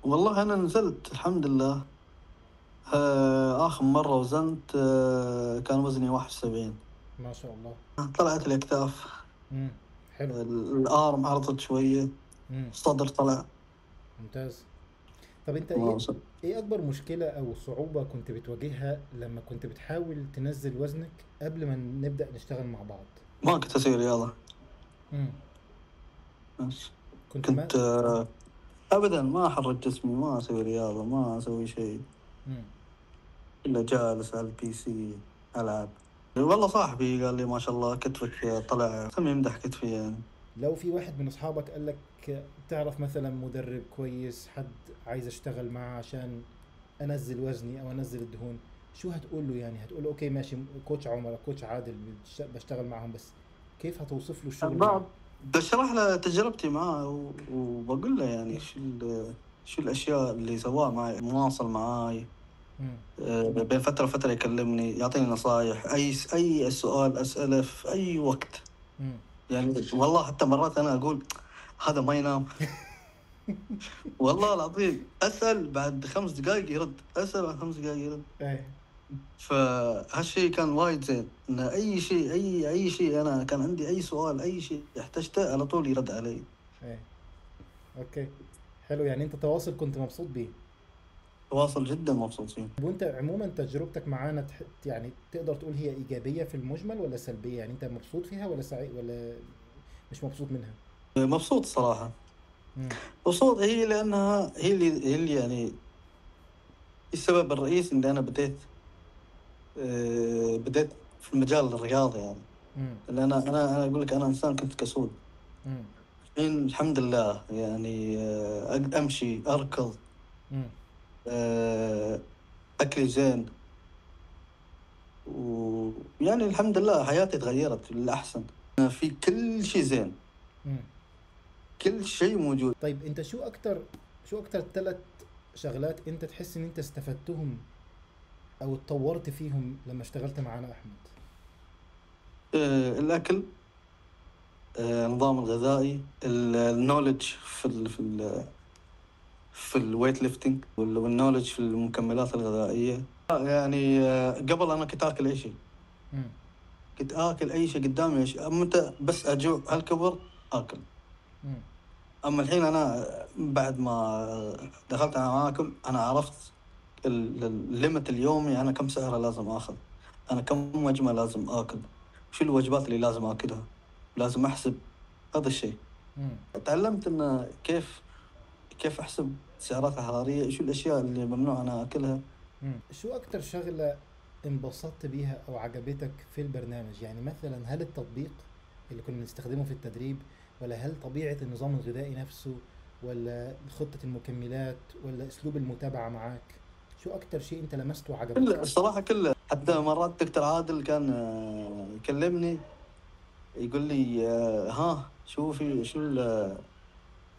والله أنا نزلت الحمد لله. آخر مرة وزنت كان وزني 71. ما شاء الله. طلعت الأكتاف. امم. حلو. الآرم عرضت شوية. امم. الصدر طلع. ممتاز. طب انت ما ايه، وصل. ايه اكبر مشكلة او صعوبة كنت بتواجهها لما كنت بتحاول تنزل وزنك قبل ما نبدأ نشتغل مع بعض؟ ما كنت أسوي رياضة. امم. بس كنت ما. كنت أبدا ما أحرك جسمي، ما أسوي رياضة، ما أسوي شيء امم. إلا جالس على البي سي ألعب. والله صاحبي قال لي ما شاء الله كتفك طلع، سمي يمدح كتفي يعني. لو في واحد من اصحابك قال لك تعرف مثلا مدرب كويس، حد عايز اشتغل معاه عشان انزل وزني او انزل الدهون، شو هتقول له؟ يعني هتقول له اوكي ماشي كوتش عمر، كوتش عادل، بشتغل معاهم، بس كيف هتوصف له الشغل معه؟ بشرح له تجربتي معاه وبقول له يعني شو الأشياء اللي سواها معي، مواصل معاي. امم. بين فترة وفترة يكلمني يعطيني نصايح، أي سؤال أسأله في أي وقت. امم. يعني والله حتى مرات أنا أقول هذا ما ينام. والله العظيم أسأل بعد 5 دقائق يرد، أسأل بعد 5 دقائق يرد. ايه. فهالشيء كان وايد زين، إن أي شيء أي شيء أنا كان عندي أي سؤال أي شيء احتجته على طول يرد علي. ايه. اوكي. حلو، يعني انت تواصل كنت مبسوط بيه. واصل جدا مبسوطين. وانت عموما تجربتك معانا يعني تقدر تقول هي ايجابيه في المجمل ولا سلبيه؟ يعني انت مبسوط فيها ولا سعيد ولا مش مبسوط منها؟ مبسوط صراحة. امم. مبسوط هي لأنها هي اللي يعني السبب الرئيسي إن أنا بديت في المجال الرياضي يعني. امم. لأن أنا أقول لك أنا إنسان كنت كسول. امم. الحين الحمد لله يعني أمشي أركض. امم. آه، أكلي زين. ويعني الحمد لله حياتي تغيرت للأحسن. في كل شيء زين. امم. كل شيء موجود. طيب انت شو اكتر 3 شغلات انت تحس ان انت استفدتهم او اتطورت فيهم لما اشتغلت معانا احمد؟ الأكل، النظام الغذائي، النولج في الويت ليفتنج، والنولج في المكملات الغذائية. يعني قبل أنا كنت آكل أي شيء. امم. كنت آكل أي شيء قدامي، متى بس أجوع هالكبر آكل. امم. أما الحين أنا بعد ما دخلت أنا آكل، أنا عرفت الليمت اليومي، أنا كم سعرة لازم آخذ، أنا كم وجبة لازم آكل، شو الوجبات اللي لازم آكلها، لازم أحسب هذا الشيء. امم. تعلمت إن كيف أحسب السعرات الحرارية، شو الأشياء اللي ممنوع أنا أكلها. شو اكتر شغلة انبسطت بيها او عجبتك في البرنامج؟ يعني مثلا هل التطبيق اللي كنا بنستخدمه في التدريب، ولا هل طبيعة النظام الغذائي نفسه، ولا خطة المكملات، ولا اسلوب المتابعة معاك؟ شو اكتر شيء انت لمسته وعجبك؟ كله الصراحة كله، حتى مرات دكتور عادل كان يكلمني يقول لي ها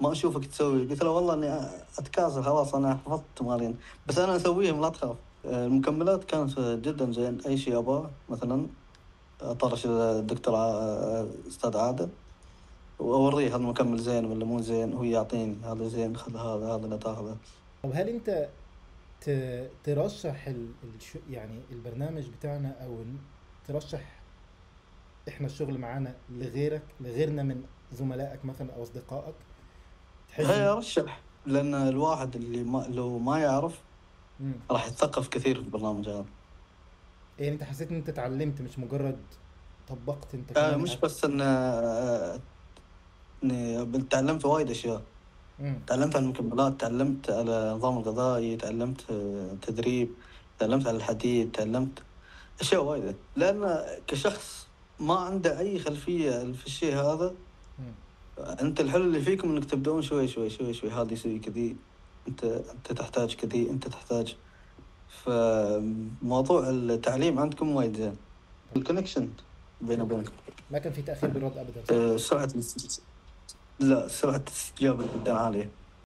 ما أشوفك تسوي. قلت له والله إني أتكاسل، خلاص أنا حفظت تمارين بس أنا أسويهم لا تخاف. المكملات كانت جدا زين، أي شيء أبغاه مثلا أطرش الدكتور أستاذ عادل وأوريه هذا المكمل زين ولا مو زين، هو يعطيني هذا زين خذ هذا لا تاخذه. طب هل انت ترشح يعني البرنامج بتاعنا، او ترشح احنا الشغل معانا لغيرنا من زملائك مثلا او اصدقائك؟ تحس هي ان. أرشح، لأن الواحد اللي لو ما يعرف مم. راح يتثقف كثير في البرنامج هذا. يعني انت حسيت ان انت اتعلمت، مش مجرد طبقت، انت كمان مش بس إن إني تعلمت وايد أشياء. مم. تعلمت عن المكملات، تعلمت على النظام الغذائي، تعلمت تدريب، تعلمت على الحديد، تعلمت أشياء وايدة. لأن كشخص ما عنده أي خلفية في الشيء هذا، مم. أنت الحلو اللي فيكم إنك تبدأون شوي شوي شوي شوي، هذا يسوي كذي، أنت تحتاج كذي، أنت تحتاج. فموضوع التعليم عندكم وايد زين. اوكي. الكونكشن بيني وبينكم. ما كان في تأخير بالرد ابدا، صح؟ سرعة لا، سرعة الاستجابة جدا عالية.